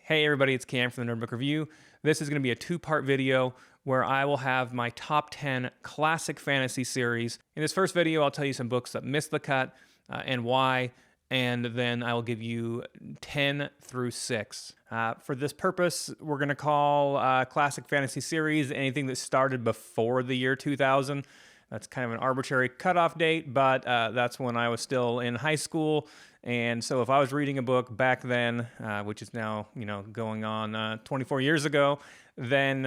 Hey everybody, it's Cam from the Nerd Book Review. This is going to be a two-part video where I will have my top 10 classic fantasy series. In this first video, I'll tell you some books that missed the cut and why, and then I will give you 10 through 6. For this purpose, we're going to call classic fantasy series anything that started before the year 2000. That's kind of an arbitrary cutoff date, but that's when I was still in high school. And so if I was reading a book back then, which is now, going on 24 years ago, then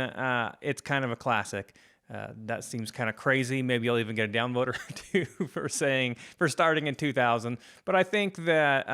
it's kind of a classic. That seems kind of crazy. Maybe I'll even get a downvote or two for starting in 2000. But I think that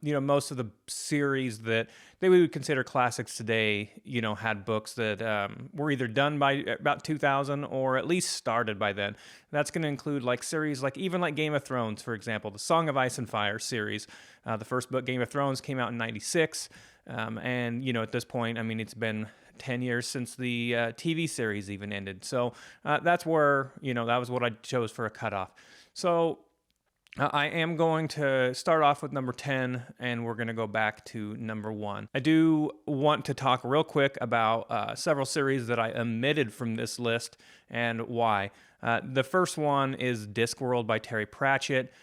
most of the series that we would consider classics today, had books that were either done by about 2000 or at least started by then. That's going to include series like Game of Thrones, for example, the Song of Ice and Fire series. The first book, Game of Thrones, came out in '96, and at this point, it's been 10 years since the TV series even ended. So that's where, that was what I chose for a cutoff. So I am going to start off with number 10, and we're going to go back to number 1. I do want to talk real quick about several series that I omitted from this list and why. The first one is Discworld by Terry Pratchett.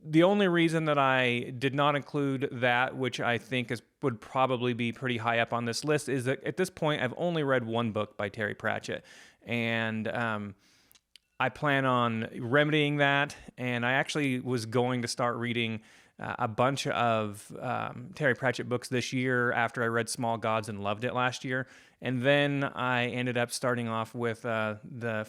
The only reason that I did not include that, which I think would probably be pretty high up on this list, is that at this point I've only read one book by Terry Pratchett, and I plan on remedying that. And I actually was going to start reading a bunch of Terry Pratchett books this year after I read Small Gods and loved it last year. And then I ended up starting off with the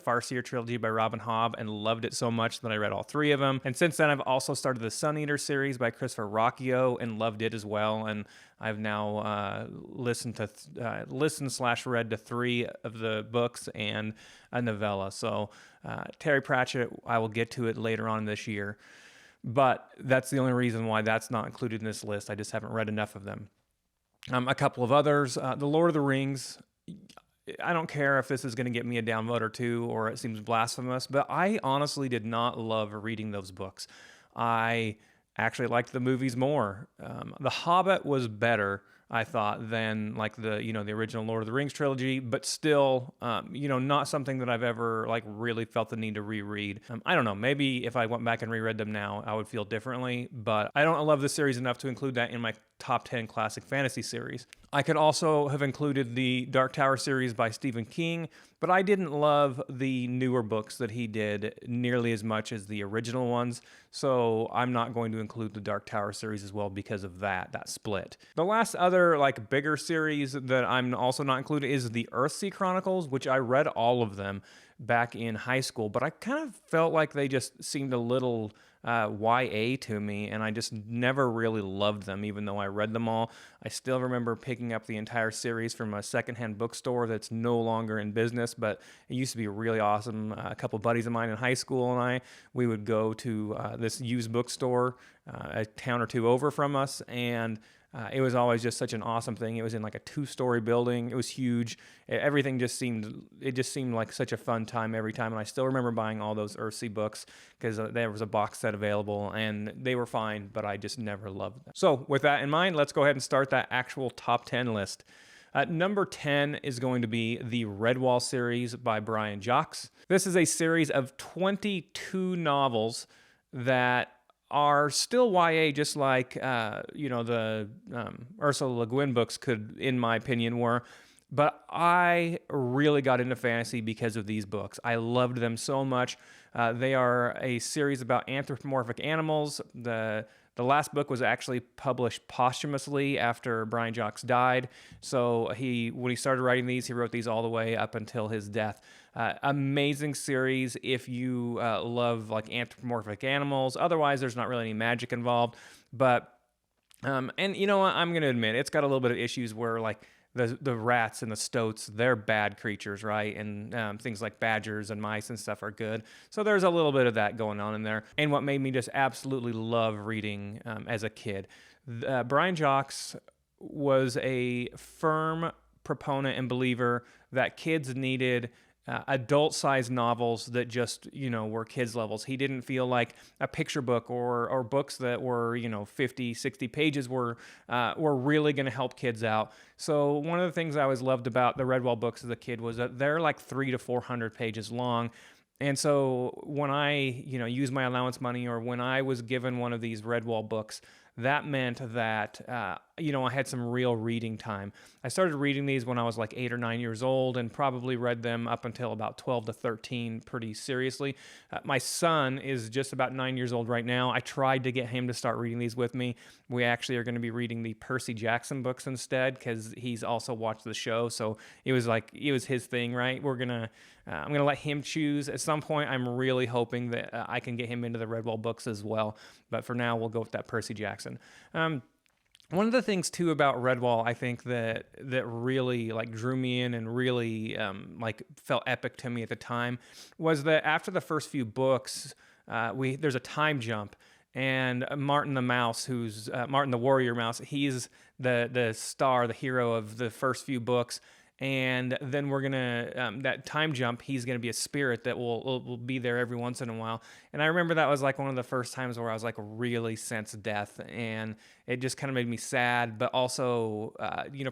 Farseer trilogy by Robin Hobb and loved it so much that I read all 3 of them. And since then, I've also started the Sun Eater series by Christopher Rocchio and loved it as well. And I've now listened / read to 3 of the books and a novella. So Terry Pratchett, I will get to it later on this year. But that's the only reason why that's not included in this list. I just haven't read enough of them. A couple of others. The Lord of the Rings. I don't care if this is going to get me a downvote or 2 or it seems blasphemous, but I honestly did not love reading those books. I actually liked the movies more. The Hobbit was better, I thought, than the original Lord of the Rings trilogy, but still, not something that I've ever really felt the need to reread. I don't know, maybe if I went back and reread them now, I would feel differently, but I don't love the series enough to include that in my top 10 classic fantasy series. I could also have included the Dark Tower series by Stephen King, but I didn't love the newer books that he did nearly as much as the original ones, so I'm not going to include the Dark Tower series as well because of that split. The last other bigger series that I'm also not including is the Earthsea Chronicles, which I read all of them back in high school, but I kind of felt like they just seemed a little YA to me, and I just never really loved them, even though I read them all. I still remember picking up the entire series from a secondhand bookstore that's no longer in business, but it used to be really awesome. A couple buddies of mine in high school and we would go to this used bookstore a town or 2 over from us, and it was always just such an awesome thing. It was in a 2-story building. It was huge. Everything just seemed like such a fun time every time. And I still remember buying all those Earthsea books because there was a box set available and they were fine, but I just never loved them. So with that in mind, let's go ahead and start that actual top 10 list. Number 10 is going to be the Redwall series by Brian Jacques. This is a series of 22 novels that are still YA, just like the Ursula Le Guin books could, in my opinion, were. But I really got into fantasy because of these books. I loved them so much. They are a series about anthropomorphic animals. The last book was actually published posthumously after Brian Jacques died. So when he started writing these, he wrote these all the way up until his death. Amazing series if you love anthropomorphic animals. Otherwise, there's not really any magic involved. But and you know what? I'm going to admit it's got a little bit of issues where the rats and the stoats, they're bad creatures, right? And things like badgers and mice and stuff are good. So there's a little bit of that going on in there. And what made me just absolutely love reading as a kid. Brian Jacques was a firm proponent and believer that kids needed adult-sized novels that just, were kids levels. He didn't feel like a picture book or books that were, 50, 60 pages were really going to help kids out. So one of the things I always loved about the Redwall books as a kid was that they're like 300 to 400 pages long. And so when I, use my allowance money, or when I was given one of these Redwall books, that meant that, I had some real reading time. I started reading these when I was like 8 or 9 years old, and probably read them up until about 12 to 13 pretty seriously. My son is just about 9 years old right now. I tried to get him to start reading these with me. We actually are going to be reading the Percy Jackson books instead, because he's also watched the show. So it was his thing, right? I'm going to let him choose. At some point, I'm really hoping that I can get him into the Redwall books as well. But for now, we'll go with that Percy Jackson. One of the things too about Redwall, I think that really like drew me in and really like felt epic to me at the time, was that after the first few books, there's a time jump. And Martin the Mouse, who's Martin the Warrior Mouse, he's the star, the hero of the first few books. And then we're gonna that time jump. He's gonna be a spirit that will be there every once in a while. And I remember that was like one of the first times where I was like really sensed death, and it just kind of made me sad, but also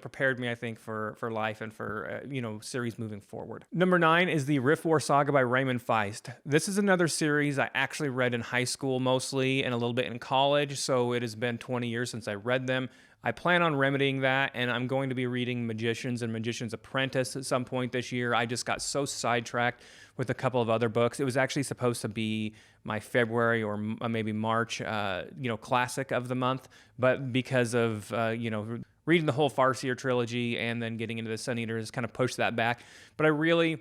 prepared me, I think, for life and for series moving forward. Number 9 is the Riftwar Saga by Raymond Feist. This is another series I actually read in high school mostly, and a little bit in college. So it has been 20 years since I read them. I plan on remedying that, and I'm going to be reading Magicians and Magician's Apprentice at some point this year. I just got so sidetracked with a couple of other books. It was actually supposed to be my February or maybe March, classic of the month, but because of, reading the whole Farseer trilogy and then getting into the Sun Eaters, kind of pushed that back. But I really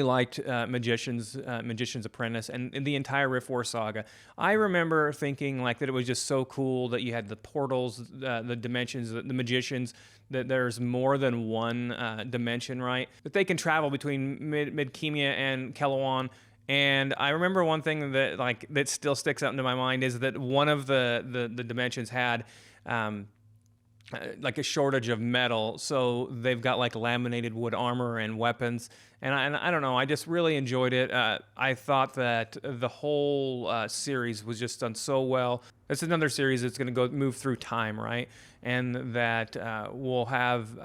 liked Magician's Apprentice and the entire Riftwar Saga. I remember thinking like that it was just so cool that you had the portals, the dimensions, the magicians, that there's more than one dimension, right? That they can travel between Midkemia and Kelowon. And I remember one thing that still sticks out into my mind is that one of the dimensions had like a shortage of metal, so they've got like laminated wood armor and weapons, and I don't know, I just really enjoyed it. I thought that the whole series was just done so well. It's another series that's going to move through time, right? And that will have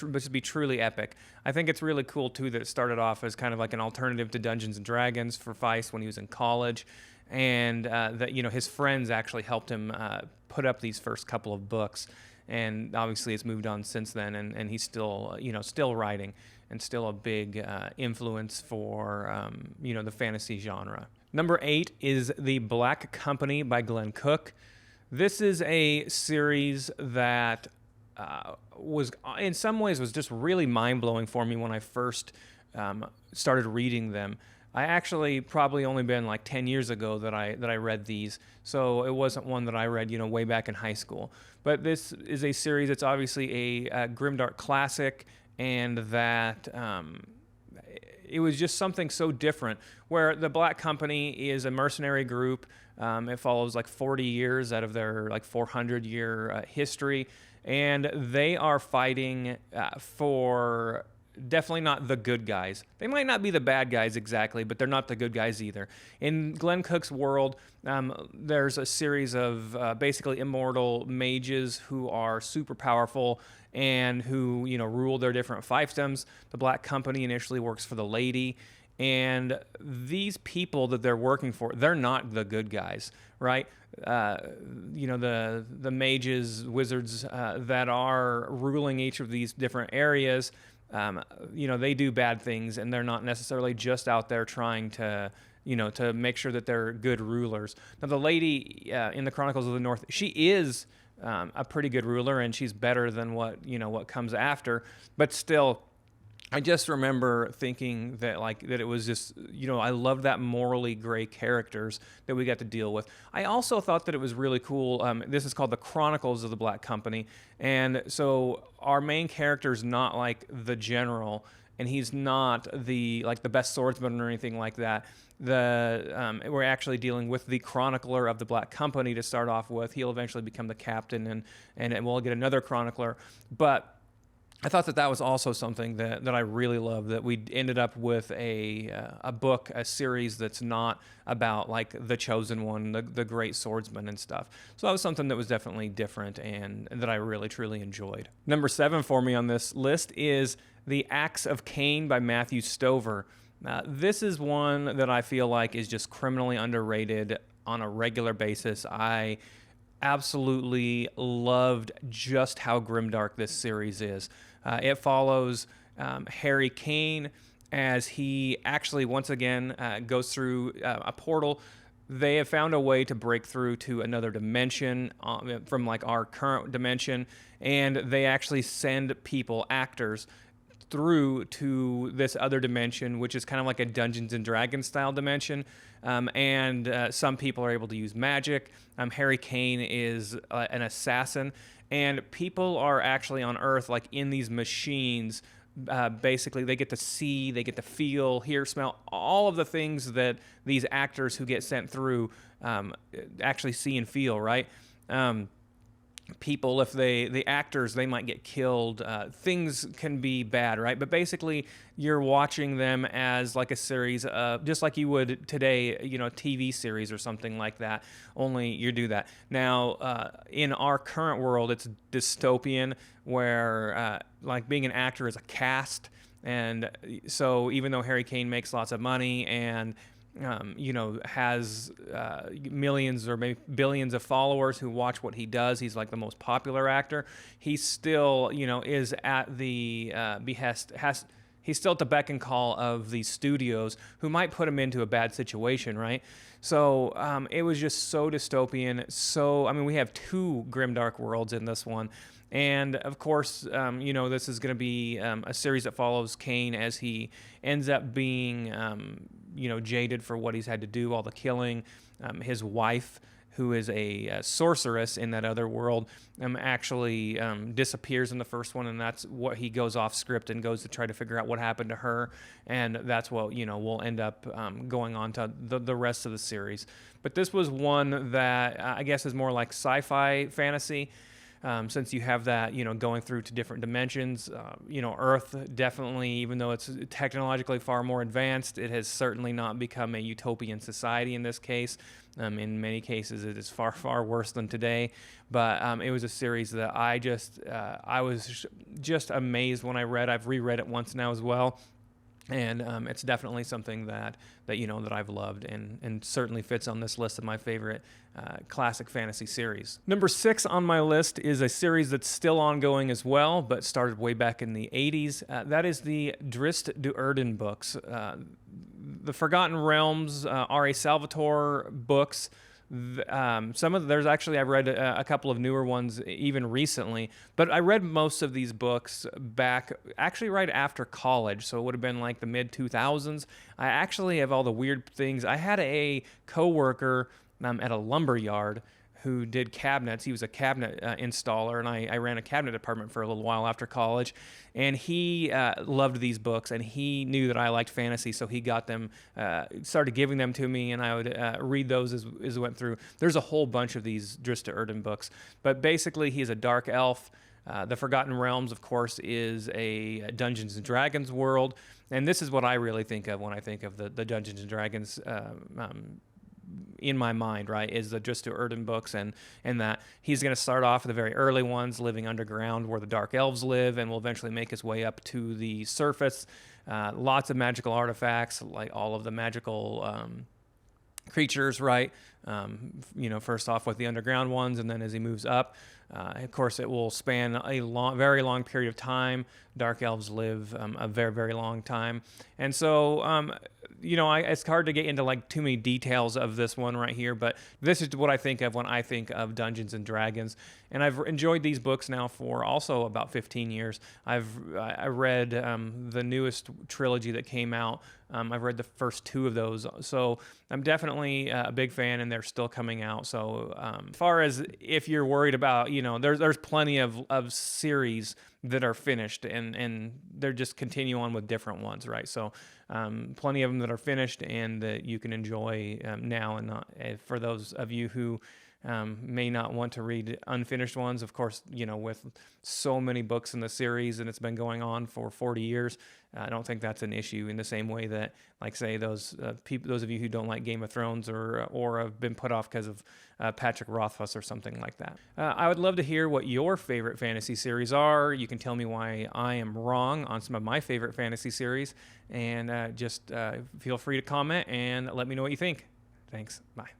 this be truly epic. I think it's really cool too that it started off as kind of like an alternative to Dungeons and Dragons for Feist when he was in college, and that his friends actually helped him put up these first couple of books. And obviously it's moved on since then, and he's still, still writing and still a big influence for, the fantasy genre. Number 8 is The Black Company by Glenn Cook. This is a series that was, in some ways, was just really mind-blowing for me when I first started reading them. I actually probably only been like 10 years ago that I read these, so it wasn't one that I read, way back in high school. But this is a series that's obviously a grimdark classic, and that it was just something so different, where the Black Company is a mercenary group. It follows like 40 years out of their like 400-year history, and they are fighting for... definitely not the good guys. They might not be the bad guys exactly, but they're not the good guys either. In Glenn Cook's world, there's a series of basically immortal mages who are super powerful and who, rule their different fiefdoms. The Black Company initially works for the Lady, and these people that they're working for, they're not the good guys, right? The mages, wizards that are ruling each of these different areas, they do bad things, and they're not necessarily just out there trying to, to make sure that they're good rulers. Now, the Lady in the Chronicles of the North, she is a pretty good ruler, and she's better than what comes after. But still, I just remember thinking that that it was just, I loved that morally gray characters that we got to deal with. I also thought that it was really cool. This is called The Chronicles of the Black Company. And so our main character is not like the general, and he's not the best swordsman or anything like that. We're actually dealing with the chronicler of the Black Company to start off with. He'll eventually become the captain, and we'll get another chronicler. But I thought that was also something that I really loved, that we ended up with a book, a series that's not about like the chosen one, the great swordsman and stuff. So that was something that was definitely different and that I really truly enjoyed. Number 7 for me on this list is The Axe of Cain by Matthew Stover. This is one that I feel like is just criminally underrated on a regular basis. I absolutely loved just how grimdark this series is. It follows Harry Kane as he actually once again goes through a portal. They have found a way to break through to another dimension from like our current dimension, and they actually send people, actors, through to this other dimension, which is kind of like a Dungeons and Dragons style dimension. And some people are able to use magic. Harry Kane is an assassin, and people are actually on Earth, like in these machines. Basically, they get to see, they get to feel, hear, smell, all of the things that these actors who get sent through actually see and feel, right? People, if the actors, they might get killed. Things can be bad, right? But basically, you're watching them as like a series of, just like you would today, TV series or something like that. Only you do that now. In our current world, it's dystopian, where like being an actor is a caste, and so even though Harry Kane makes lots of money and has millions or maybe billions of followers who watch what he does. He's like the most popular actor. He still, is at the he's still at the beck and call of these studios who might put him into a bad situation, right? So it was just so dystopian. So, we have 2 grimdark worlds in this one. And of course, this is going to be a series that follows Kane as he ends up being, jaded for what he's had to do, all the killing. His wife, who is a sorceress in that other world, actually disappears in the first one, and that's what he goes off script and goes to try to figure out what happened to her, and that's what will end up going on to the rest of the series. But this was one that I guess is more like sci-fi fantasy. Since you have that, going through to different dimensions. Earth definitely, even though it's technologically far more advanced, it has certainly not become a utopian society in this case. In many cases, it is far, far worse than today. But it was a series that I was just amazed when I read. I've reread it once now as well. And it's definitely something that I've loved and certainly fits on this list of my favorite classic fantasy series. Number 6 on my list is a series that's still ongoing as well, but started way back in the 80s. That is the Drizzt Do'Urden books. The Forgotten Realms, R.A. Salvatore books. There's actually, I've read a couple of newer ones even recently, but I read most of these books back actually right after college, so it would have been like the mid 2000s. I actually have all the weird things. I had a coworker at a lumber yard who did cabinets. He was a cabinet installer, and I ran a cabinet department for a little while after college. And he loved these books, and he knew that I liked fantasy, so he got them, started giving them to me, and I would read those as I went through. There's a whole bunch of these Drizzt Do'Urden books, but basically he's a dark elf. The Forgotten Realms, of course, is a Dungeons & Dragons world, and this is what I really think of when I think of the Dungeons & Dragons in my mind, right, is the Drizzt Do'Urden books, and that he's going to start off with the very early ones, living underground where the dark elves live, and will eventually make his way up to the surface. Lots of magical artifacts, like all of the magical creatures, right? First off with the underground ones, and then as he moves up, of course, it will span a very long period of time. Dark elves live a very, very long time, and so it's hard to get into like too many details of this one right here, but this is what I think of when I think of Dungeons and Dragons. And I've enjoyed these books now for also about 15 years. I read the newest trilogy that came out. I've read the first 2 of those, so I'm definitely a big fan, and they're still coming out. So as far as if you're worried about, there's plenty of series that are finished, and they're just continue on with different ones, right? So plenty of them that are finished and that you can enjoy now, and not, for those of you who may not want to read unfinished ones. Of course, with so many books in the series and it's been going on for 40 years, I don't think that's an issue in the same way that, like, say, those of you who don't like Game of Thrones or have been put off because of Patrick Rothfuss or something like that. I would love to hear what your favorite fantasy series are. You can tell me why I am wrong on some of my favorite fantasy series, and just feel free to comment and let me know what you think. Thanks. Bye.